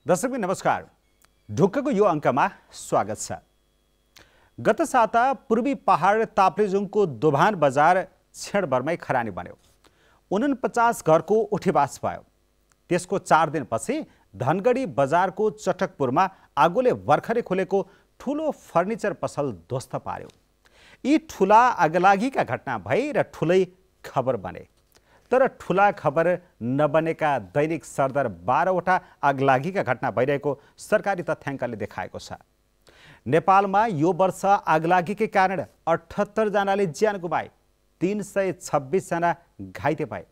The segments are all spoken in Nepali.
दर्शकबिन नमस्कार। ढुक्कको यो अङ्कमा स्वागत छ। गत साता पूर्वी पहाड ताप्लेजुङको दोभान बजार क्षणभरमै खरानी बन्यो। 49 घरको उठीबास भयो। त्यसको 4 दिनपछि धनगढी बजारको चटकपुरमा आगोले भर्खरै खुलेको ठुलो फर्निचर पसल ध्वस्त पार्यो। यी ठुला आगलागीका घटना भए र ठुलै खबर बने। तर ठुला खबर नबनेका दैनिक सरदर 12वटा आगलागीका घटना भइरहेको सरकारी तथ्याङ्कले देखाएको छ। नेपालमा यो वर्ष आगलागीकै कारण 78 जनाले ज्यान गुमाए, 326 जना घाइते भए।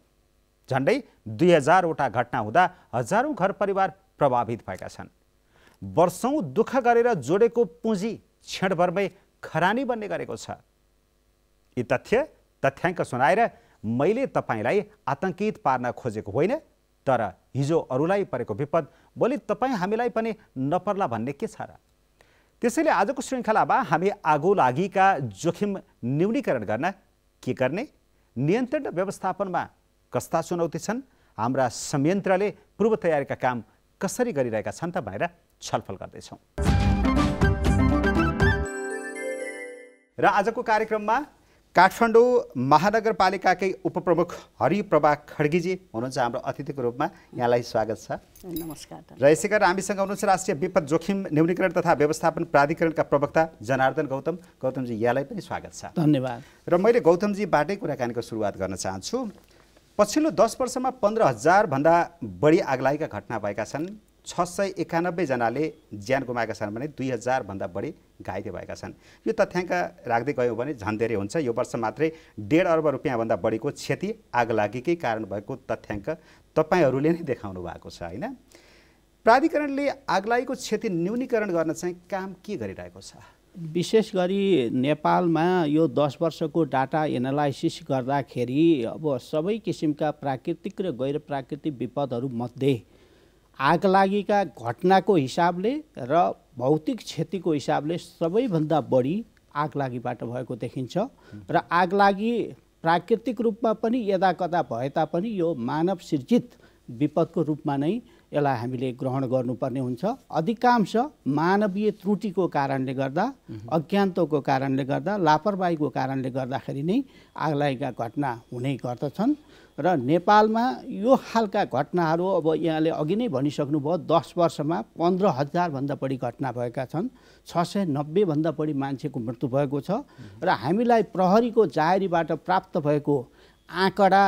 झन्डै 2000वटा घटना हुँदा हजारौं घर परिवार प्रभावित भएका छन्। वर्षौं दुःख गरेर जोडेको पुँजी क्षणभरमै खरानी बन्ने गरेको छ। यी तथ्याङ्क सुनाएर मैले तपाईलाई आतंकित पार्न खोजेको होइन, तर हिजो अरूलाई परेको विपद भोलि तपाईँ हामीलाई पनि नपर्ला भन्ने के छ र? त्यसैले आजको श्रृङ्खलामा हामी आगो लागिका जोखिम न्यूनीकरण गर्न के गर्ने, नियन्त्रण र व्यवस्थापनमा कस्ता चुनौती छन्, हाम्रा संयन्त्रले पूर्व तयारीका काम कसरी गरिरहेका छन् त भनेर छलफल गर्दैछौँ। र आजको कार्यक्रममा काठमाडौँ महानगरपालिकाकै उपप्रमुख हरिप्रभा खड्गीजी हुनुहुन्छ हाम्रो अतिथिको रूपमा। यहाँलाई स्वागत छ। नमस्कार। र यसै गरी हामीसँग हुनुहुन्छ राष्ट्रिय विपद जोखिम न्यूनीकरण तथा व्यवस्थापन प्राधिकरणका प्रवक्ता जनार्दन गौतम। गौतमजी यहाँलाई पनि स्वागत छ। धन्यवाद। र मैले गौतमजीबाटै कुराकानीको सुरुवात गर्न चाहन्छु। पछिल्लो 10 वर्षमा 15,000 भन्दा बढी आगलागीका घटना भएका छन्। 691 जनाले ज्यान गुमाएका छन् भने 2000 भन्दा बढी घाइते भएका छन्। यो तथ्याङ्क राख्दै गयौँ भने झन् धेरै हुन्छ। यो वर्ष मात्रै 1.5 अर्ब रुपियाँ भन्दा बढीको क्षति आगलागीकै कारण भएको तथ्याङ्क तपाईहरूले नै देखाउनु भएको छ, हैन? प्राधिकरणले आगलागीको क्षति न्यूनीकरण गर्न चाहिँ काम के गरिरहेको छ? विशेष गरी नेपालमा यो 10 वर्षको डाटा एनालाइसिस गर्दाखेरि अब सबै किसिमका प्राकृतिक र गैर प्राकृतिक विपदहरू मध्ये आगलागीका घटनाको हिसाबले र भौतिक क्षतिको हिसाबले सबैभन्दा बढी आगलागीबाट भएको देखिन्छ। र आगलागी प्राकृतिक रूपमा पनि यदाकदा भए तापनि यो मानव सृजित विपदको रूपमा नै यसलाई हामीले ग्रहण गर्नुपर्ने हुन्छ। अधिकांश मानवीय त्रुटिको कारणले गर्दा, अज्ञानताको कारणले गर्दा, लापरवाहीको कारणले गर्दाखेरि नै आगलागीका घटना हुने गर्दछन्। र नेपालमा यो खालका घटनाहरू अब यहाँले अघि नै भनिसक्नुभयो, 10 वर्षमा 15,000 भन्दा बढी घटना भएका छन्। 690 भन्दा बढी मान्छेको मृत्यु भएको छ। र हामीलाई प्रहरीको जाहेरीबाट प्राप्त भएको आँकडा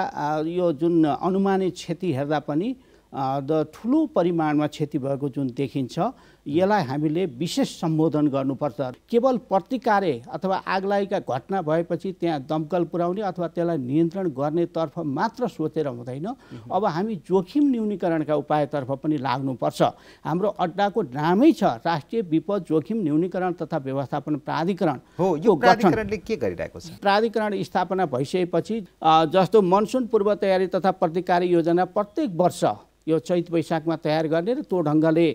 यो जुन अनुमानित क्षति हेर्दा पनि ठुलो परिमाणमा क्षति भएको जुन देखिन्छ, यसलाई हामीले विशेष सम्बोधन गर्नुपर्छ। केवल प्रतिकार्य अथवा आगलागीका घटना भएपछि त्यहाँ दमकल पुर्याउने अथवा त्यसलाई नियन्त्रण गर्नेतर्फ मात्र सोचेर हुँदैन। अब हामी जोखिम न्यूनीकरणका उपायतर्फ पनि लाग्नुपर्छ। हाम्रो अड्डाको नामै छ राष्ट्रिय विपद जोखिम न्यूनीकरण तथा व्यवस्थापन प्राधिकरण। हो, यो प्राधिकरणले के गरिरहेको छ? प्राधिकरण स्थापना भइसकेपछि जस्तो मनसुन पूर्व तयारी तथा प्रतिकार योजना प्रत्येक वर्ष यो चैत वैशाखमा तयार गर्ने र त्यो ढङ्गले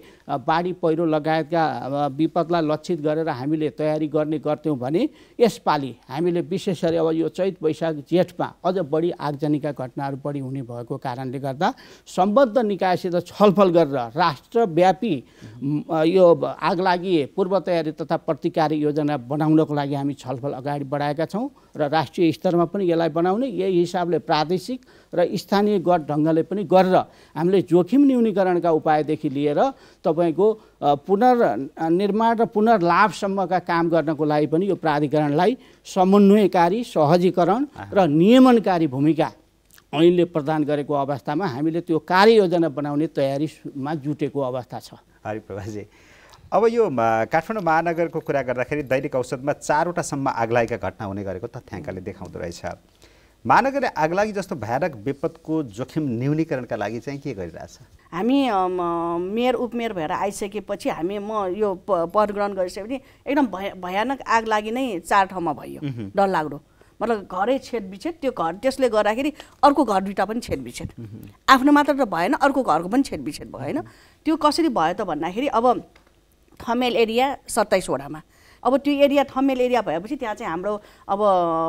बाढी पहिरो लगायतका विपदलाई लक्षित गरेर हामीले तयारी गर्ने गर्थ्यौँ भने यसपालि हामीले विशेष गरी अब यो चैत वैशाख जेठमा अझ बढी आगजनीका घटनाहरू बढी हुने भएको कारणले गर्दा सम्बद्ध निकायसित छलफल गरेर राष्ट्रव्यापी यो आगलागी पूर्व तयारी तथा प्रतिकार योजना बनाउनको लागि हामी छलफल अगाडि बढाएका छौँ। र राष्ट्रिय स्तरमा पनि यसलाई बनाउने, यही हिसाबले प्रादेशिक र स्थानीय गत ढङ्गले पनि गरेर हामीले जोखिम न्यूनीकरणका उपायदेखि लिएर तपाईँको पुनर्निर्माण र पुनर्लाभसम्मका काम गर्नको लागि पनि यो प्राधिकरणलाई समन्वयकारी, सहजीकरण र नियमनकारी भूमिका ऐनले प्रदान गरेको अवस्थामा हामीले त्यो कार्ययोजना बनाउने तयारीमा जुटेको अवस्था छ। हरिप्रभाजी, अब यो काठमाडौँ महानगरको कुरा गर्दाखेरि दैनिक औसतमा 4वटासम्म आगलागीका घटना हुने गरेको तथ्याङ्कले देखाउँदो रहेछ। महानगरले आगलागी जस्तो भयानक विपदको जोखिम न्यूनीकरणका लागि चाहिँ के गरिरहेछ? हामी मेयर उपमेयर भएर आइसकेपछि म यो पद ग्रहण गरिसकेपछि एकदम भयानक आगलागी नै 4 ठाउँमा भयो। डरलाग्दो, मतलब घरै छेदबिछेद। त्यो घर त्यसले गर्दाखेरि अर्को घर दुईटा पनि छेदबिछेद। आफ्नो मात्र त भएन, अर्को घरको पनि छेदबिछेद भयो, होइन? त्यो कसरी भयो त भन्दाखेरि अब थमेल एरिया 27 वडामा, अब त्यो एरिया थमेल एरिया भएपछि त्यहाँ चाहिँ हाम्रो अब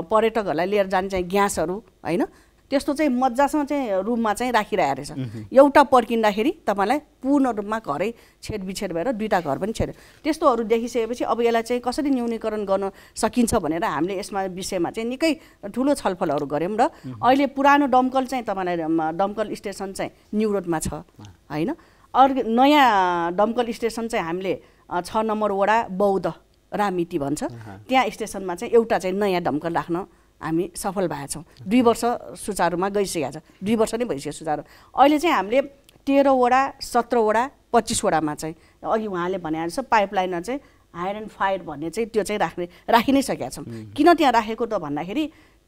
पर्यटकहरूलाई लिएर जाने चाहिँ ग्यासहरू, होइन, त्यस्तो चाहिँ मजासँग चाहिँ रुममा चाहिँ राखिरहेको रहेछ। एउटा पड्किँदाखेरि तपाईँलाई पूर्ण रूपमा घरै छेडबिछेड भएर दुईवटा घर पनि छेड्यो। त्यस्तोहरू देखिसकेपछि अब यसलाई चाहिँ कसरी न्यूनीकरण गर्न सकिन्छ भनेर हामीले यसमा विषयमा चाहिँ निकै ठुलो छलफलहरू गऱ्यौँ र अहिले पुरानो दमकल चाहिँ तपाईँलाई दमकल स्टेसन चाहिँ न्यु रोडमा छ होइन। अर्को नयाँ दमकल स्टेसन चाहिँ हामीले 6 नम्बर वडा बौद्ध रामिती भन्छ त्यहाँ स्टेसनमा चाहिँ एउटा चाहिँ नयाँ दमकल राख्न हामी सफल भएका छौँ। 2 वर्ष सुचारुमा गइसकेको छ, 2 वर्ष नै भइसक्यो सुचारु। अहिले चाहिँ हामीले 13 वडा 17 वडा 25 वडामा चाहिँ अघि उहाँले भने जस्तो पाइपलाइनर चाहिँ हायर एन्ड फायर भन्ने चाहिँ त्यो चाहिँ राखि नै सकेका छौँ। किन त्यहाँ राखेको त भन्दाखेरि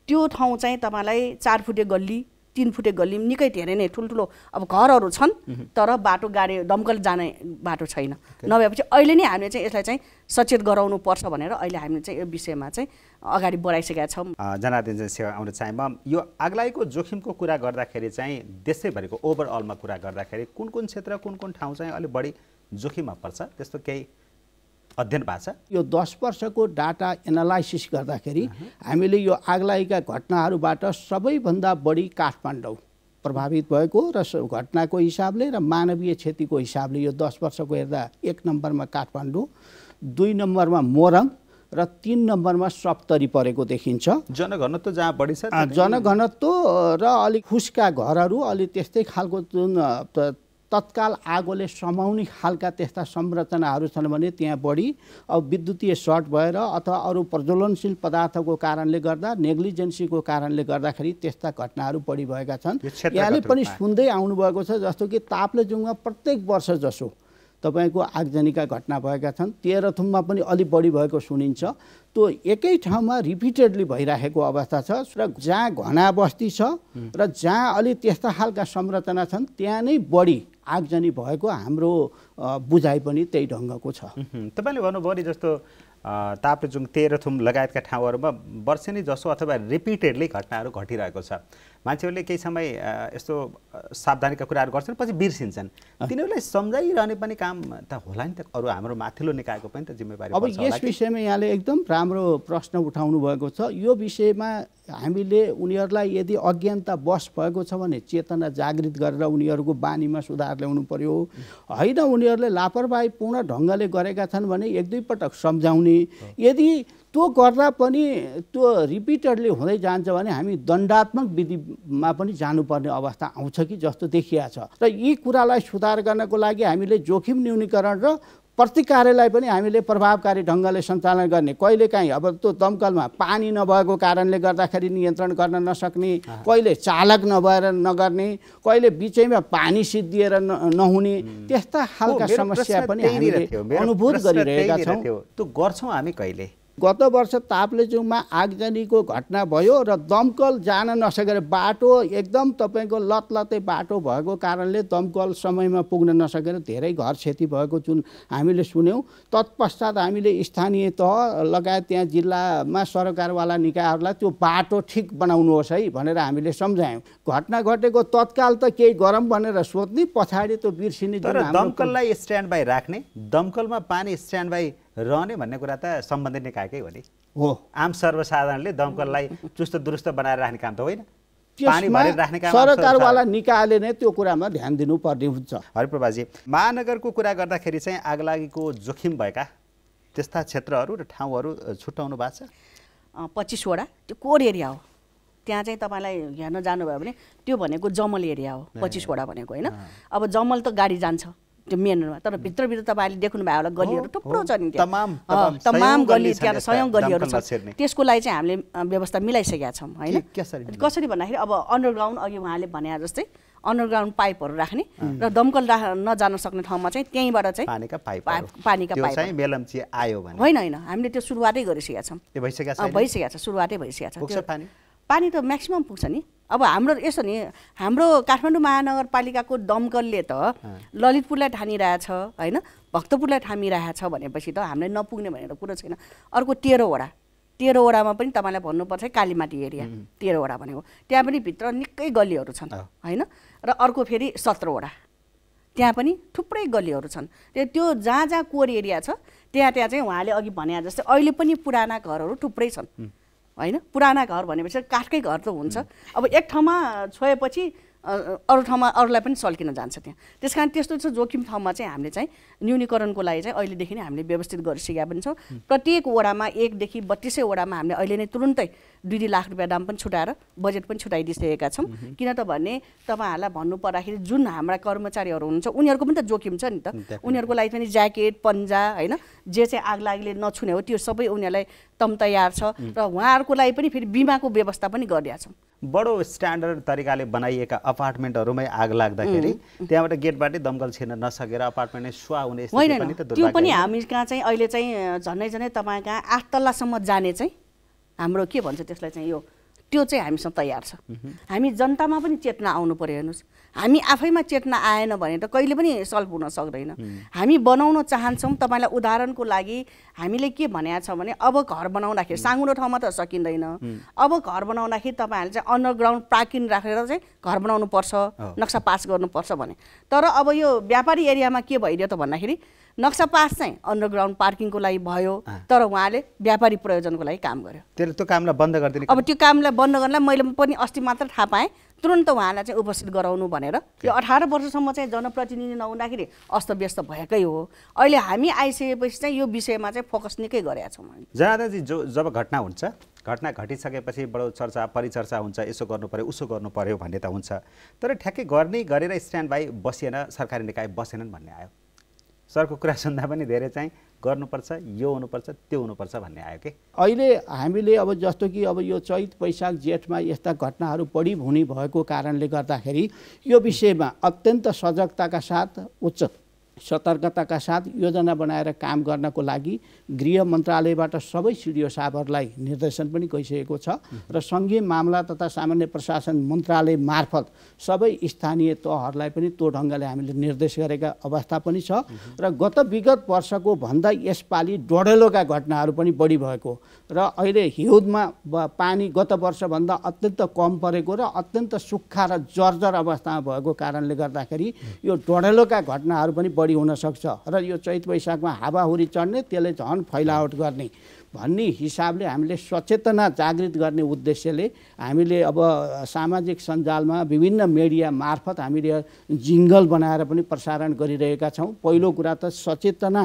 त्यो ठाउँ चाहिँ तपाईँलाई 4 फुटे गल्ली 3 फुटे गल्ली निकै धेरै नै ठुल्ठुलो अब घरहरू छन् तर बाटो गाडी दमकल जाने बाटो छैन। नभएपछि अहिले नै हामीले चाहिँ यसलाई चाहिँ सचेत गराउनु पर्छ भनेर अहिले हामीले चाहिँ यो विषयमा चाहिँ अगाडि बढाइसकेका छौँ। जनार्दन सेवा आउन चाहे म यो आगलागीको जोखिमको कुरा गर्दाखेरि चाहिँ देशैभरिको ओभरअलमा कुरा गर्दाखेरि कुन कुन क्षेत्र कुन कुन ठाउँ चाहिँ अलिक बढी जोखिममा पर्छ त्यस्तो केही अध्ययन भएको छ? यो 10 वर्षको डाटा एनालाइसिस गर्दाखेरि हामीले यो आगलागीका घटनाहरूबाट सबैभन्दा बढी काठमाडौँ प्रभावित भएको र घटनाको हिसाबले र मानवीय क्षतिको हिसाबले यो 10 वर्षको हेर्दा 1 नम्बरमा काठमाडौँ, 2 नम्बरमा मोरङ र 3 नम्बरमा सप्तरी परेको देखिन्छ। जनघनत्व जहाँ बढी छ जनघनत्व र अलिक फुस्का घरहरू अलि त्यस्तै खालको जुन तत्काल आगोले समाउने खालका त्यस्ता संरचनाहरू छन् भने त्यहाँ बढी अब विद्युतीय सर्ट भएर अथवा अरू प्रज्वलनशील पदार्थको कारणले गर्दा नेग्लिजेन्सीको कारणले गर्दाखेरि त्यस्ता घटनाहरू बढी भएका छन्। यहाँले पनि सुन्दै आउनुभएको छ जस्तो कि ताप्लेजुङमा प्रत्येक वर्ष जसो तपाईको आगजनीका घटना भएका छन्। तेह्रथुममा पनि अलि बढी भएको सुनिन्छ। त्यो एकै ठाउँमा रिपिटेडली भइरहेको अवस्था छ र जहाँ घना बस्ती छ र जहाँ अलि त्यस्ता खालका संरचना छन् त्यहाँ नै बढी आगजनी भएको हाम्रो बुझाइ पनि त्यही ढङ्गको छ। तपाईले भन्नुभयो नि जस्तो ताप्लेजुङ तेह्रथुम लगायतका ठाउँहरूमा वर्षेनी जसो अथवा रिपिटेडली घटनाहरू घटिरहेको छ। मान्छेहरूले केही समय यस्तो सावधानीका कुराहरू गर्छन् पछि बिर्सिन्छन्। तिनीहरूलाई सम्झाइरहने पनि काम त होला नि त, अरू हाम्रो माथिल्लो निकायको पनि त जिम्मेवारी अब यस विषयमा यहाँले एकदम राम्रो प्रश्न उठाउनु भएको छ। यो विषयमा हामीले उनीहरूलाई यदि अज्ञानता बस भएको छ भने चेतना जागृत गरेर उनीहरूको बानीमा सुधार ल्याउनु पर्यो। होइन उनीहरूले लापरवाहीपूर्ण ढङ्गले गरेका छन् भने 1-2 पटक सम्झाउने। यदि त्यो गर्दा पनि त्यो रिपिटेडली हुँदै जान्छ भने हामी दण्डात्मक विधिमा पनि जानुपर्ने अवस्था आउँछ कि जस्तो देखिया छ। र यी कुरालाई सुधार गर्नको लागि हामीले जोखिम न्यूनीकरण र प्रतिकारलाई पनि हामीले प्रभावकारी ढङ्गले सञ्चालन गर्ने। कहिलेकाहीँ अब त्यो दमकलमा पानी नभएको कारणले गर्दाखेरि नियन्त्रण गर्न नसक्ने, कहिले चालक नभएर नगर्ने, कहिले बिचैमा पानी सिद्धिएर नहुने, त्यस्ता खालका समस्या पनि हामीले अनुभूत गरिरहेका छौँ। त्यो गर्छौँ हामी कहिले? गत वर्ष ताप्लेजुङमा आगजनीको घटना भयो र दमकल जान नसकेर बाटो एकदम तपाईँको लतलतै बाटो भएको कारणले दमकल समयमा पुग्न नसकेर धेरै घर क्षति भएको जुन हामीले सुन्यौँ। तत्पश्चात हामीले स्थानीय तह लगायत त्यहाँ जिल्लामा सरकारवाला निकायहरूलाई त्यो बाटो ठिक बनाउनुहोस् है भनेर हामीले सम्झायौँ। घटना घटेको तत्काल त केही गरम भनेर सोध्ने, पछाडि त्यो बिर्सिने। तर दमकललाई स्ट्यान्ड बाई राख्ने, दमकलमा पानी स्ट्यान्ड बाई रहने भन्ने कुरा त सम्बन्धित निकायकै हो नि। हो, आम सर्वसाधारणले दमकललाई चुस्त दुरुस्त बनाएर राख्ने काम त होइन, पानी भरेर राख्ने काम सरकारवाला निकायले नै त्यो कुरामा ध्यान दिनुपर्ने हुन्छ। हरिप्रभाजी, महानगरको कुरा गर्दाखेरि चाहिँ आगलागीको जोखिम भएका त्यस्ता क्षेत्रहरू र ठाउँहरू छुट्याउनु भएको छ? 25 वडा त्यो कोर एरिया हो। त्यहाँ चाहिँ तपाईँलाई हेर्न जानुभयो भने त्यो भनेको जमल एरिया हो 25 वडा भनेको होइन। अब जमल त गाडी जान्छ त्यो मेनमा, तर भित्रभित्र तपाईँले देख्नुभयो होला गल्लीहरू थुप्रो छ नि, तमाम गल्ली त्यहाँ सयौँ गल्लीहरू छ। त्यसको लागि चाहिँ हामीले व्यवस्था मिलाइसकेका छौँ होइन। कसरी भन्दाखेरि अब अन्डरग्राउन्ड अघि उहाँले भने जस्तै अन्डरग्राउन्ड पाइपहरू राख्ने र दमकल नजान सक्ने ठाउँमा चाहिँ त्यहीँबाट चाहिँ पानीका पाइप मेलम्ची आयो भने होइन हामीले त्यो सुरुवातै गरिसकेका छौँ। भइसकेको छ, सुरुवातै भइसकेको छ। पानी त म्याक्सिमम पुग्छ नि। अब हाम्रो यसो नि, हाम्रो काठमाडौँ महानगरपालिकाको दमकलले त ललितपुरलाई ठानिरहेछ होइन, भक्तपुरलाई ठानिरहेछ भनेपछि त हामीलाई नपुग्ने भनेर कुरो छैन। अर्को 13 वडामा पनि तपाईँलाई भन्नुपर्छ कालीमाटी एरिया 13 वडा भनेको, त्यहाँ पनि भित्र निकै गल्लीहरू छन् होइन। र अर्को फेरि 17 वडा, त्यहाँ पनि थुप्रै गल्लीहरू छन्। त्यो जहाँ जहाँ कोर एरिया छ त्यहाँ चाहिँ उहाँले अघि भने जस्तै अहिले पनि पुराना घरहरू थुप्रै छन्। होइन पुराना घर भनेपछि काठकै घर त हुन्छ अब एक ठाउँमा छोएपछि अरू ठाउँमा अरूलाई पनि सल्किन जान्छ त्यहाँ त्यस कारण त्यस्तो चाहिँ जोखिम ठाउँमा चाहिँ हामीले चाहिँ न्यूनीकरणको लागि चाहिँ अहिलेदेखि नै हामीले व्यवस्थित गरिसकेका पनि छौँ प्रत्येक वडामा 1 देखि 32 वडामा हामीले अहिले नै तुरुन्तै 2-2 लाख रुपियाँ दाम पनि छुटाएर बजेट पनि छुटाइदिइसकेका छौँ किन त भने तपाईँहरूलाई भन्नु पर्दाखेरि जुन हाम्रा कर्मचारीहरू हुनुहुन्छ उनीहरूको पनि त जोखिम छ नि त उनीहरूको लागि पनि ज्याकेट पन्जा होइन जे चाहिँ आगलागीले नछुने हो त्यो सबै उनीहरूलाई तम तयार छ र उहाँहरूको लागि पनि फेरि बिमाको व्यवस्था पनि गरिदिएका छौँ बडो स्ट्यान्डर्ड तरिकाले बनाइएका अपार्टमेन्टहरूमै आग लाग्दाखेरि त्यहाँबाट गेटबाटै दमकल छिर्न नसकेर अपार्टमेन्टै सुवा हुने स्थिति पनि त त्यो पनि हामी कहाँ चाहिँ अहिले चाहिँ झन्डै तपाईँ कहाँ 8 तल्लासम्म जाने चाहिँ हाम्रो के भन्छ त्यसलाई चाहिँ यो त्यो चाहिँ हामीसँग तयार छ हामी जनतामा पनि चेतना आउनु पर्यो हेर्नुहोस् हामी आफैमा चेतना आएन भने त कहिले पनि सल्भ हुन सक्दैन हामी बनाउन चाहन्छौँ तपाईँलाई उदाहरणको लागि हामीले के भनेको छ भने अब घर बनाउँदाखेरि साँगुरो ठाउँमा त सकिँदैन अब घर बनाउँदाखेरि तपाईँहरूले चाहिँ अन्डरग्राउन्ड पार्किङ राखेर चाहिँ घर बनाउनु पर्छ नक्सा पास गर्नुपर्छ भने तर अब यो व्यापारी एरियामा के भइदियो त भन्दाखेरि नक्सा पास चाहिँ अन्डरग्राउन्ड पार्किङको लागि भयो तर उहाँले व्यापारी प्रयोजनको लागि काम गर्यो त्यो कामलाई बन्द गरिदिने अब त्यो कामलाई बन्द गर्नलाई मैले पनि अस्ति मात्र थाहा पाएँ तुरन्त उहाँलाई चाहिँ उपस्थित गराउनु भनेर यो 18 वर्षसम्म चाहिँ जनप्रतिनिधि नहुँदाखेरि अस्तव्यस्त भएकै हो अहिले हामी आइसकेपछि चाहिँ यो विषयमा चाहिँ फोकस निकै गरेका छौँ जनार्दनजी जब घटना हुन्छ घटना घटिसकेपछि बडो चर्चा परिचर्चा हुन्छ यसो गर्नु पर्यो उसो गर्नु पर्यो भन्ने त हुन्छ तर ठ्याक्कै गर्ने गरेर स्ट्यान्ड बाई बसिएन सरकारी निकाय बसेनन् भन्ने आयो सरको कुरा सुन्दा पनि धेरै चाहिँ गर्नुपर्छ यो हुनुपर्छ त्यो हुनुपर्छ भन्ने आयो कि अहिले हामीले अब जस्तो कि अब यो चैत वैशाख जेठमा यस्ता घटनाहरू बढी हुने भएको कारणले गर्दाखेरि यो विषयमा अत्यन्त सजगताका साथ उच्च सतर्कताका साथ योजना बनाएर काम गर्नको लागि गृह मन्त्रालयबाट सबै सिडिओ साहबहरूलाई निर्देशन पनि गइसकेको छ र सङ्घीय मामला तथा सामान्य प्रशासन मन्त्रालय मार्फत सबै स्थानीय तहहरूलाई पनि त्यो ढङ्गले हामीले निर्देश गरेका अवस्था पनि छ र गत विगत वर्षको भन्दा यसपालि डढेलोका घटनाहरू पनि बढी भएको र अहिले हिउँदमा पानी गत वर्षभन्दा अत्यन्त कम परेको र अत्यन्त सुक्खा र जर्जर अवस्थामा भएको कारणले गर्दाखेरि यो डढेलोका घटनाहरू पनि बढी हुन सक्छ र यो चैत वैशाखमा हावाहुरी चढ्ने त्यसले झन् फैलावट गर्ने भन्ने हिसाबले हामीले सचेतना जागृत गर्ने उद्देश्यले हामीले अब सामाजिक सञ्जालमा विभिन्न मिडिया मार्फत हामीले जिङ्गल बनाएर पनि प्रसारण गरिरहेका छौँ पहिलो कुरा त सचेतना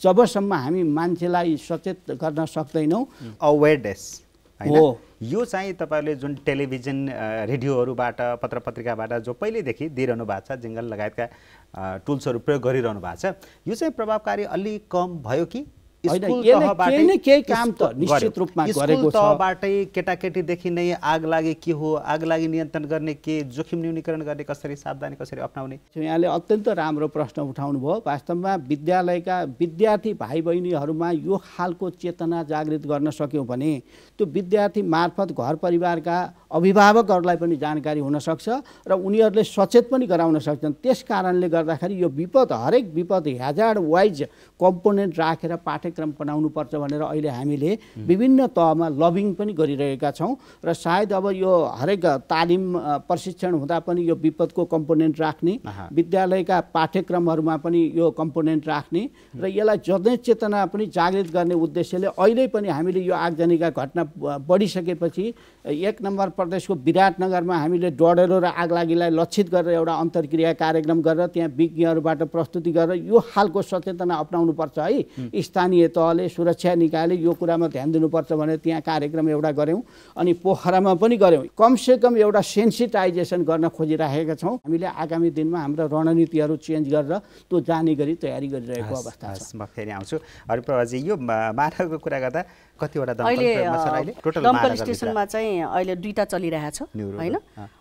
जबसम्म हामी मान्छेलाई सचेत गर्न सक्दैनौँ अवेरनेस होइन यो चाहिँ तपाईँहरूले जुन टेलिभिजन रेडियोहरूबाट पत्र पत्रिकाबाट जो पहिल्यैदेखि दिइरहनु भएको छ जिङ्गल लगायतका टुल्सहरू प्रयोग गरिरहनु भएको छ यो चाहिँ प्रभावकारी अलि कम भयो कि केही काम त निश्चित रूपमा गरेको छ तहबाटै केटाकेटीदेखि नै आग लागे के हो आग लागि नियन्त्रण गर्ने के जोखिम न्यूनीकरण गर्ने कसरी सावधानी कसरी अपनाउने यहाँले अत्यन्त राम्रो प्रश्न उठाउनु भयो वास्तवमा विद्यालयका विद्यार्थी भाइ बहिनीहरूमा यो खालको चेतना जागृत गर्न सक्यौँ भने त्यो विद्यार्थी मार्फत घर परिवारका अभिभावकहरूलाई पनि जानकारी हुन सक्छ र उनीहरूले सचेत पनि गराउन सक्छन् त्यस कारणले गर्दाखेरि यो विपद हरेक विपद ह्याजार्ड वाइज कम्पोनेन्ट राखेर पाठ्यक्रम बनाउनुपर्छ भनेर अहिले हामीले विभिन्न तहमा लबिङ पनि गरिरहेका छौँ र सायद अब यो हरेक तालिम प्रशिक्षण हुँदा पनि यो विपदको कम्पोनेन्ट राख्ने विद्यालयका पाठ्यक्रमहरूमा पनि यो कम्पोनेन्ट राख्ने र यसलाई जनचेतना पनि जागृत गर्ने उद्देश्यले अहिले पनि हामीले यो आगजनीका घटना बढिसकेपछि 1 नम्बर प्रदेशको विराटनगरमा हामीले डढेलो र आगलागीलाई लक्षित गरेर एउटा अन्तर्क्रिया कार्यक्रम गरेर त्यहाँ विज्ञहरूबाट प्रस्तुति गरेर यो खालको सचेतना अपनाउनुपर्छ है स्थानीय तहले सुरक्षा निकायले यो कुरामा ध्यान दिनुपर्छ भने त्यहाँ कार्यक्रम एउटा गऱ्यौँ अनि पोखरामा पनि गऱ्यौँ कमसेकम एउटा सेन्सिटाइजेसन गर्न खोजिराखेका छौँ हामीले आगामी दिनमा हाम्रो रणनीतिहरू चेन्ज गरेर त्यो जाने गरी तयारी गरिरहेको अवस्था छ म फेरि आउँछु हरिप्रभाजी यो मानवको कुरा गर्दा कतिवटा दमकल स्टेसनमा चाहिँ अहिले 2टा चलिरहेको छ होइन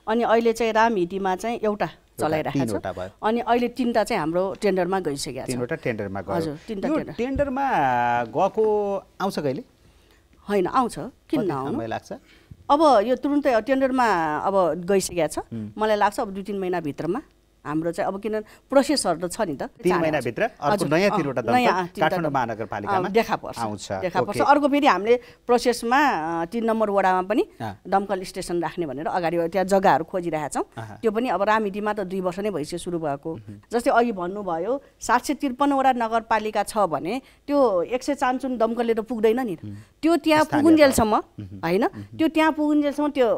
अनि अहिले चाहिँ रामहिटीमा चाहिँ एउटा चलाइरहेको छ अनि अहिले 3टा चाहिँ हाम्रो टेन्डरमा गइसकेको छ 3वटा टेन्डरमा गयो हजुर 3टा टेन्डर टेन्डरमा गएको आउँछ कहिले हैन आउँछ किन नआउनु मलाई लाग्छ अब यो तुरुन्तै टेन्डरमा अब गइसकेको छ मलाई लाग्छ अब 2-3 महिना भित्रमा हाम्रो चाहिँ अब किन प्रोसेसहरू त छ नि त 3 महिनाभित्र अर्को नयाँ 3वटा दमकल काठमाडौँ महानगरपालिकामा देखा पर्छ आउँछ देखा पर्छ अर्को फेरि हामीले प्रोसेसमा 3 नम्बर वडामा पनि दमकल स्टेसन राख्ने भनेर अगाडि त्यहाँ जग्गाहरू खोजिरहेका छौँ त्यो पनि अब रामितीमा त 2 वर्ष नै भइसक्यो सुरु भएको जस्तै अघि भन्नुभयो 753 वटा नगरपालिका छ भने त्यो 154 दमकलले त पुग्दैन नि त्यो त्यहाँ पुगुन्जेलसम्म हैन त्यो त्यहाँ पुगुन्जेलसम्म त्यो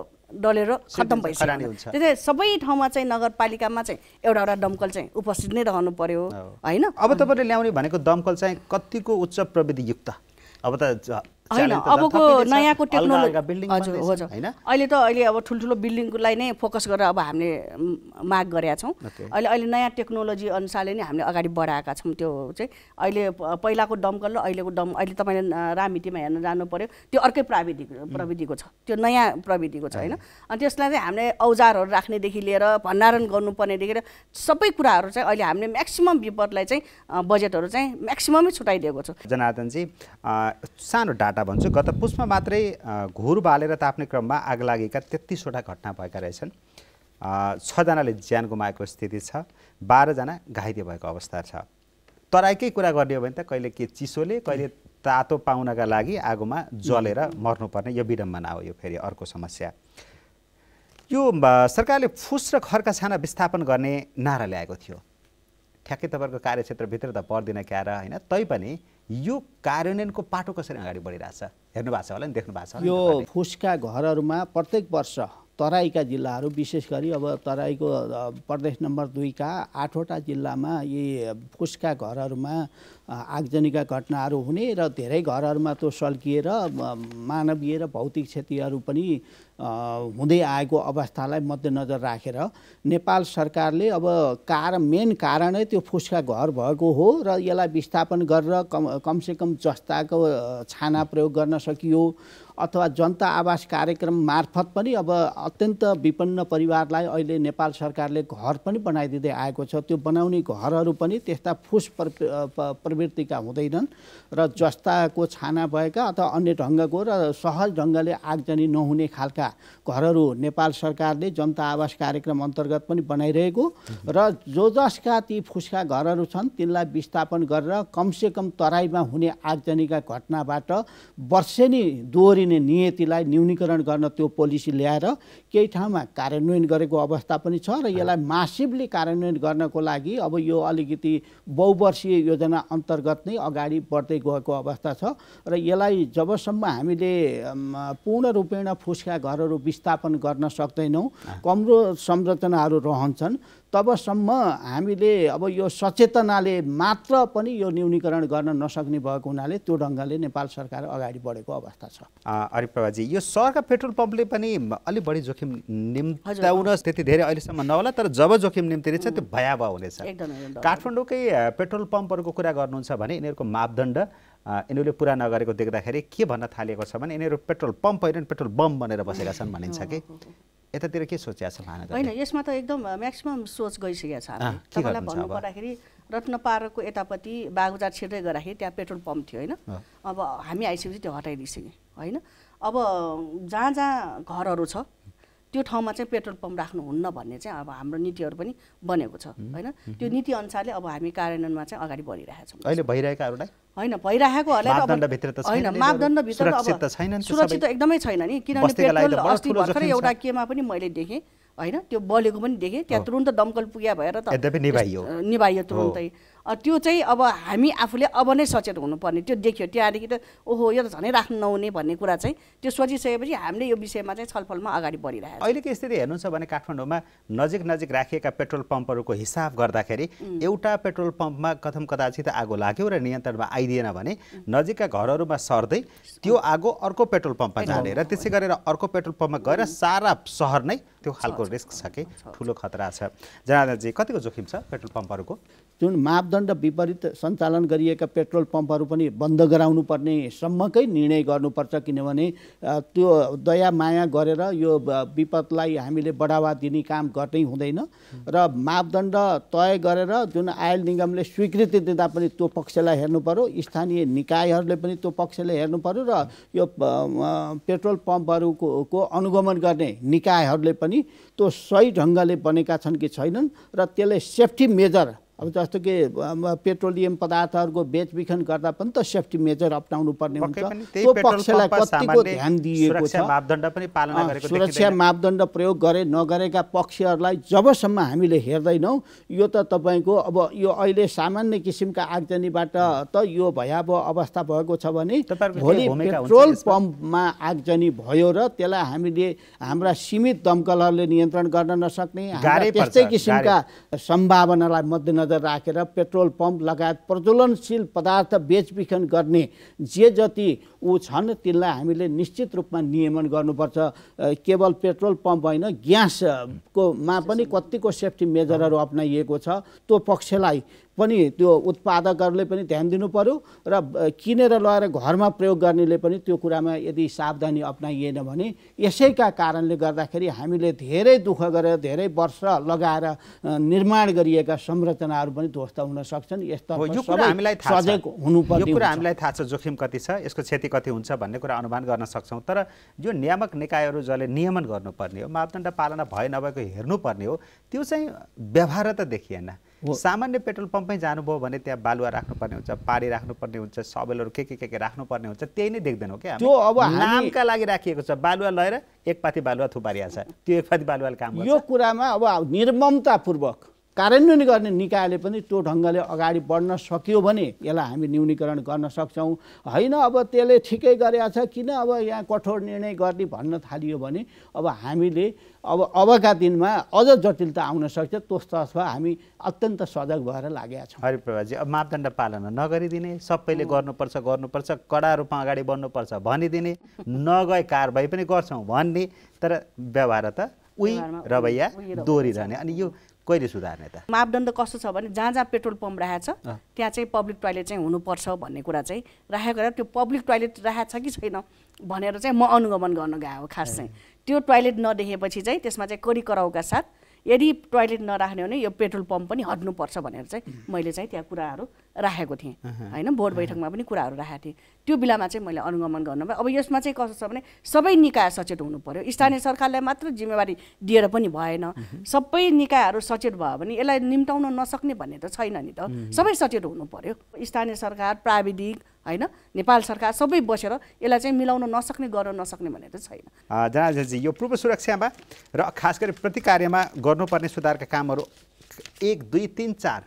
डलेर खत्तम भइसक्यो त्यसैले सबै ठाउँमा चाहिँ नगरपालिकामा चाहिँ एउटा दमकल चाहिँ उपस्थित नै रहनु पर्यो हैन अब तपाईले ल्याउने भनेको दमकल चाहिँ कतिको उच्च प्रविधियुक्त अब त हैन अबको नयाँको टेक्नोलोजी हजुर अहिले अब ठुल्ठुलो बिल्डिङलाई नै फोकस गरेर अब हामीले माग गरेका छौँ अहिले नयाँ टेक्नोलोजी अनुसारले नै हामीले अगाडि बढाएका छौँ त्यो चाहिँ अहिले पहिलाको दमकल र अहिलेको अहिले तपाईँले रामितीमा हेर्न जानु पर्यो त्यो अर्कै प्रविधिको छ त्यो नयाँ प्रविधिको छ हैन अनि त्यसलाई चाहिँ हामीले औजारहरू राख्नेदेखि लिएर भण्डारण गर्नुपर्नेदेखि लिएर सबै कुराहरू चाहिँ अहिले हामीले म्याक्सिमम विपदलाई चाहिँ बजेटहरू चाहिँ म्याक्सिममै छुटाइदिएको छ जनार्दनजी सानो डाटा भन्छु गत पुसमा मात्रै घुर बालेर ताप्ने क्रममा आगलागीका 33वटा घटना भएका रहेछन् 6 जनाले ज्यान गुमाएको स्थिति छ 12 जना घाइते भएको अवस्था छ तराईकै कुरा गर्ने हो भने त कहिले के चिसोले कहिले तातो पाउनका लागि आगोमा जलेर मर्नुपर्ने यो विडम्बना हो यो फेरि अर्को समस्या यो सरकारले फुस र खरका छाना विस्थापन गर्ने नारा ल्याएको थियो ठ्याक्कै तपाईँको कार्यक्षेत्रभित्र त पर्दैन क्या र हैन तैपनि यो कार्यान्वयनको पाटो कसरी अगाडि बढिरहेछ हेर्नु भएको छ होला नि देख्नु भएको छ यो फुसका घरहरूमा प्रत्येक वर्ष तराईका जिल्लाहरू विशेष गरी अब तराईको प्रदेश नम्बर 2 का 8वटा जिल्लामा यी फुसका घरहरूमा आगजनीका घटनाहरू हुने र धेरै घरहरूमा त्यो सल्किएर मानवीय र भौतिक क्षतिहरू पनि हुँदै आएको अवस्थालाई मध्यनजर राखेर नेपाल सरकारले अब मेन कारणै त्यो फुसका घर भएको हो र यसलाई विस्थापन गरेर कमसेकम जस्ताको छाना प्रयोग गर्न सकियो अथवा जनता आवास कार्यक्रम मार्फत पनि अब अत्यन्त विपन्न परिवारलाई अहिले नेपाल सरकारले घर पनि बनाइदिँदै आएको छ त्यो बनाउने घरहरू पनि त्यस्ता फुस प्रवृत्तिका हुँदैनन् र जस्ताको छाना भएका अथवा अन्य ढङ्गको र सहज ढङ्गले आगजनी नहुने खालका घरहरू नेपाल सरकारले जनता आवास कार्यक्रम अन्तर्गत पनि बनाइरहेको र जसका ती फुसका घरहरू छन् तिनलाई विस्थापन गरेर कमसेकम तराईमा हुने आगजनीका घटनाबाट वर्षेनी दोहोरिने नियतिलाई न्यूनीकरण गर्न त्यो पोलिसी ल्याएर केही ठाउँमा कार्यान्वयन गरेको अवस्था पनि छ र यसलाई मासिभली कार्यान्वयन गर्नको लागि अब यो अलिकति बहुवर्षीय योजना अन्तर्गत नै अगाडि बढ्दै गएको अवस्था छ र यसलाई जबसम्म हामीले पूर्ण रूपेण फुसका घरहरू विस्थापन गर्न सक्दैनौँ कमजोर संरचनाहरू रहन्छन् तबसम्म हामीले अब यो सचेतनाले मात्र पनि यो न्यूनीकरण गर्न नसक्ने भएको हुनाले त्यो ढङ्गले नेपाल सरकार अगाडि बढेको अवस्था छ अरिप्रभाजी यो सहरका पेट्रोल पम्पले पनि अलि बढी जोखिम निम्त्याउन त्यति धेरै अहिलेसम्म नहोला तर जब जोखिम निम्तिनेछ त्यो भयावह हुनेछ काठमाडौँकै पेट्रोल पम्पहरूको कुरा गर्नुहुन्छ भने यिनीहरूको मापदण्ड यिनीहरूले पुरा नगरेको देख्दाखेरि के भन्न थालिएको छ भने यिनीहरू पेट्रोल पम्प होइन पेट्रोल बम बनेर बसेका छन् भनिन्छ कि यतातिर के सोचिया छ महानगर हैन यसमा त एकदम म्याक्सिमम सोच गइसकेको छ हामी तपाईलाई भन्नु पर्दाखेरि रत्नपारको यतापट्टि बागुजार छिर्दै गर्दाखेरि त्यहाँ पेट्रोल पम्प थियो हैन अब हामी आइसकेपछि त्यो हटाइदिइसक्यो हैन अब जहाँ जहाँ घरहरू छ त्यो ठाउँमा चाहिँ पेट्रोल पम्प राख्नुहुन्न भन्ने चाहिँ अब हाम्रो नीतिहरू पनि बनेको छ हैन त्यो नीति अनुसारले अब हामी कार्यान्वयनमा चाहिँ अगाडि बढिरहेका छौँ अहिले भइरहेकाहरूलाई हैन भइरहेकोहरूलाई हैन मापदण्डभित्र अब सुरक्षित एकदमै छैन नि किनभने पेट्रोल अस्ति भर्खरै एउटा केमा पनि मैले देखेँ हैन त्यो बलेको पनि देखेँ त्यहाँ तुरुन्त दमकल पुग्या भएर त निभाइयो तुरुन्तै त्यो चाहिँ अब हामी आफूले अब नै सचेत हुनुपर्ने त्यो देख्यो त्यहाँदेखि त ओहो यो त झनै राख्नु नहुने भन्ने कुरा चाहिँ त्यो सोचिसकेपछि हामीले यो विषयमा चाहिँ छलफलमा अगाडि बढिरहेको छ अहिलेको स्थिति हेर्नुहुन्छ भने काठमाडौँमा नजिक नजिक राखिएका पेट्रोल पम्पहरूको हिसाब गर्दाखेरि एउटा पेट्रोल पम्पमा कथम कदाचित आगो लाग्यो र नियन्त्रणमा आइदिएन भने नजिकका घरहरूमा सर्दै त्यो आगो अर्को पेट्रोल पम्पमा जाने र त्यसै गरेर अर्को पेट्रोल पम्पमा गएर सारा सहर नै त्यो खालको रिस्क छ कि ठुलो खतरा छ जनार्दनजी कतिको जोखिम छ पेट्रोल पम्पहरूको जुन मापदण्ड विपरीत सञ्चालन गरिएका पेट्रोल पम्पहरू पनि बन्द गराउनु पर्ने सम्मकै निर्णय गर्नुपर्छ, किनभने त्यो दया माया गरेर यो विपदलाई हामीले बढावा दिने काम गर्नै हुँदैन र मापदण्ड तय गरेर जुन आयल निगमले स्वीकृति दिँदा पनि त्यो पक्षलाई हेर्नु पर्यो, स्थानीय निकायहरूले पनि त्यो पक्षलाई हेर्नु पर्यो र यो पेट्रोल पम्पहरूको अनुगमन गर्ने निकायहरूले पनि त्यो सही ढङ्गले बनेका छन् कि छैनन् र त्यसले सेफ्टी मेजर अब जस्तो कि पेट्रोलियम पदार्थहरूको बेचबिखन गर्दा पनि त सेफ्टी मेजर अपनाउनु पर्ने हुन्छ। त्यो पक्षलाई कतिको ध्यान दिएको छ, सुरक्षा मापदण्ड प्रयोग गरे नगरेका पक्षहरूलाई जबसम्म हामीले हेर्दैनौँ, यो त तपाईँको अब यो अहिले सामान्य किसिमका आगजनीबाट त यो भयावह अवस्था भएको छ भने भोलि पेट्रोल पम्पमा आगजनी भयो र त्यसलाई हामीले हाम्रा सीमित दमकलहरूले नियन्त्रण गर्न नसक्ने, त्यस्तै किसिमका सम्भावनालाई मध्यनजर राखेर पेट्रोल पम्प लगायत प्रज्वलनशील पदार्थ बेचबिखन गर्ने जे जति छन् तिनलाई हामीले निश्चित रूपमा नियमन गर्नुपर्छ। केवल पेट्रोल पम्प होइन, ग्यासकोमा पनि कतिको सेफ्टी मेजरहरू अपनाइएको छ, त्यो पक्षलाई पनि त्यो उत्पादकहरूले पनि ध्यान दिनु पर्यो र किनेर लगेर घरमा प्रयोग गर्नेले पनि त्यो कुरामा यदि सावधानी अपनाइएन भने यसैका कारणले गर्दाखेरि हामीले धेरै दुःख गरेर धेरै वर्ष लगाएर निर्माण गरिएका संरचनाहरू पनि ध्वस्त हुन सक्छन्। यस्ता सजग हुनुपर्ने। यो कुरा हामीलाई थाहा छ जोखिम कति छ, यसको क्षति कति हुन्छ भन्ने कुरा अनुमान गर्न सक्छौँ, तर यो नियामक निकायहरू जसले नियमन गर्नुपर्ने हो, मापदण्ड पालना भए नभएको हेर्नुपर्ने हो, त्यो चाहिँ व्यवहार त देखिएन। सामान्य पेट्रोल पम्पमै जानुभयो भने त्यहाँ बालुवा राख्नुपर्ने हुन्छ, पानी राख्नुपर्ने हुन्छ, सबेलहरू के राख्नुपर्ने हुन्छ, त्यही नै देख्दैनौँ क्या। त्यो अब नामका लागि राखिएको छ, बालुवा लगेर एक पाथी बालुवा थुपारिया छ, त्यो एक पाथी बालुवाले काम गर्छ। यो कुरामा अब निर्ममतापूर्वक कार्यान्वयन गर्ने निकायले पनि त्यो ढङ्गले अगाडि बढ्न सक्यो भने यसलाई हामी न्यूनीकरण गर्न सक्छौँ। होइन अब त्यसले ठिकै गरेको छ, किन अब यहाँ कठोर निर्णय गर्ने भन्न थालियो भने अब हामीले अबका दिनमा अझ जटिलता आउन सक्छ। त्यसतर्फ हामी अत्यन्त सजग भएर लागेका छौँ। हरिप्रभाजी, अब मापदण्ड पालना नगरिदिने, सबैले गर्नुपर्छ, कडा रूपमा अगाडि बढ्नुपर्छ भनिदिने, नगए कारबाही पनि गर्छौँ भन्ने, तर व्यवहार त उही रवैया दोहोरिरहने। अनि यो कहिले सुधार्ने त? मापदण्ड कस्तो छ भने जहाँ जहाँ पेट्रोल पम्प राखेको छ त्यहाँ चाहिँ पब्लिक टोयलेट चाहिँ हुनुपर्छ भन्ने कुरा चाहिँ राखेको र त्यो पब्लिक टोयलेट राखेको छ कि छैन भनेर चाहिँ म अनुगमन गर्न गएको खास चाहिँ। त्यो टोयलेट नदेखेपछि चाहिँ त्यसमा चाहिँ कडी कराउका साथ यदि टोयलेट नराख्ने भने यो पेट्रोल पम्प पनि हट्नुपर्छ भनेर चाहिँ मैले चाहिँ त्यहाँ कुराहरू राखेको थिएँ होइन। बोर्ड बैठकमा पनि कुराहरू राखेको थिएँ। त्यो बेलामा चाहिँ मैले अनुगमन गर्नुभयो। अब यसमा चाहिँ कस्तो छ भने सबै निकाय सचेत हुनु पर्यो। स्थानीय सरकारलाई मात्र जिम्मेवारी दिएर पनि भएन, सबै निकायहरू सचेत भयो भने यसलाई निम्टाउन नसक्ने भन्ने त छैन नि त। सबै सचेत हुनु पर्यो। स्थानीय सरकार, प्राविधिक होइन, नेपाल सरकार सबै बसेर यसलाई चाहिँ मिलाउन नसक्ने, गर्न नसक्ने भन्ने त छैन। जनार्दनजी, यो पूर्व सुरक्षामा र खास गरी प्रतिकार्यमा गर्नुपर्ने सुधारका कामहरू 1, 2, 3, 4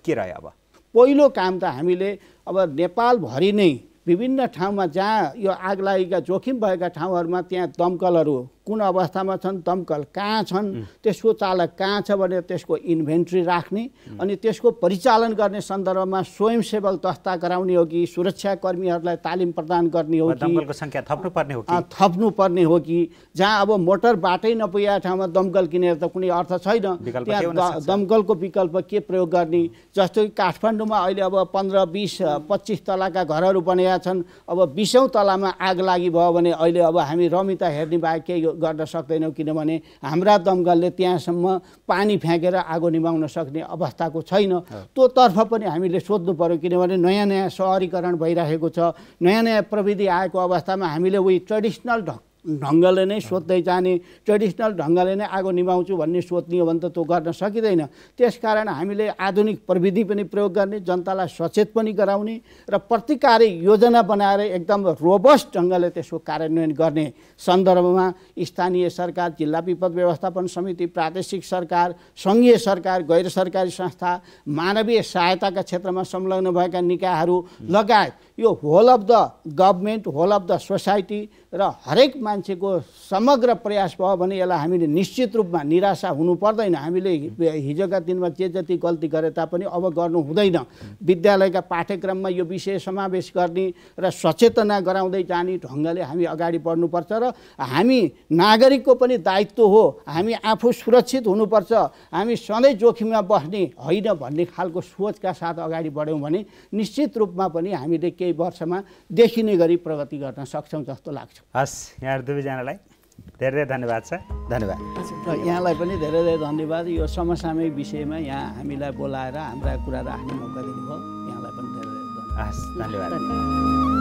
के रह्यो? अब पहिलो काम त हामीले अब नेपालभरि नै विभिन्न ठाउँमा जहाँ यो आगलागीका जोखिम भएका ठाउँहरूमा त्यहाँ दमकलहरू कुन अवस्थामा छन्, दमकल कहाँ छन्, त्यसको चालक कहाँ छ भनेर त्यसको इन्भेन्ट्री राख्ने अनि त्यसको परिचालन गर्ने सन्दर्भमा स्वयंसेवक दस्ता गराउने हो कि सुरक्षाकर्मीहरूलाई तालिम प्रदान गर्ने हो कि दमकलको सङ्ख्या थप्नुपर्ने हो कि जहाँ अब मोटर बाटै नपुगेका ठाउँमा दमकल किनेर त कुनै अर्थ छैन, त्यहाँ दमकलको विकल्प के प्रयोग गर्ने। जस्तो कि काठमाडौँमा अहिले अब 15, 20, 25 तलाका घरहरू बनेका छन्। अब 20औँ तलामा आग लागि भयो भने अहिले अब हामी रमिता हेर्ने बाहेक केही गर्न सक्दैनौँ, किनभने हाम्रा दमकलले त्यहाँसम्म पानी फ्याँकेर आगो निभाउन सक्ने अवस्थाको छैन। त्योतर्फ पनि हामीले सोध्नु पर्यो, किनभने नयाँ नयाँ सहरीकरण भइरहेको छ। नयाँ नयाँ प्रविधि आएको अवस्थामा हामीले उही ट्रेडिसनल ढङ्गले नै सोध्दै जाने, ट्रेडिसनल ढङ्गले नै आगो निभाउँछु भन्ने सोध्ने हो भने त त्यो गर्न सकिँदैन। त्यसकारण हामीले आधुनिक प्रविधि पनि प्रयोग गर्ने, जनतालाई सचेत पनि गराउने र प्रतिकारी योजना बनाएर एकदम रोबस्ट ढङ्गले त्यसको कार्यान्वयन गर्ने सन्दर्भमा स्थानीय सरकार, जिल्ला विपद व्यवस्थापन समिति, प्रादेशिक सरकार, सङ्घीय सरकार, गैर सरकारी संस्था, मानवीय सहायताका क्षेत्रमा संलग्न भएका निकायहरू लगायत यो whole of the government, whole of the society र हरेक मान्छेको समग्र प्रयास भयो भने यसलाई हामीले निश्चित रूपमा निराशा हुनु पर्दैन। हामीले हिजोका दिनमा जे जति गल्ती गरे तापनि अब गर्नु हुँदैन। विद्यालयका पाठ्यक्रममा यो विषय समावेश गर्ने र सचेतना गराउँदै जाने ढङ्गले हामी अगाडि बढ्नुपर्छ र हामी नागरिकको पनि दायित्व हो, हामी आफू सुरक्षित हुनुपर्छ, हामी सधैँ जोखिममा बस्ने होइन भन्ने खालको सोचका साथ अगाडि बढ्यौँ भने निश्चित रूपमा पनि हामीले केही वर्षमा देखिने गरी प्रगति गर्न सक्छौँ जस्तो लाग्छ। हस्, यहाँ दुवैजनालाई धेरै धेरै धन्यवाद छ। धन्यवाद। र यहाँलाई पनि धेरै धेरै धन्यवाद। यो समसामयिक विषयमा यहाँ हामीलाई बोलाएर हाम्रा कुरा राख्ने मौका दिनुभयो, यहाँलाई पनि धेरै धेरै धन्यवाद। हस्, धन्यवाद।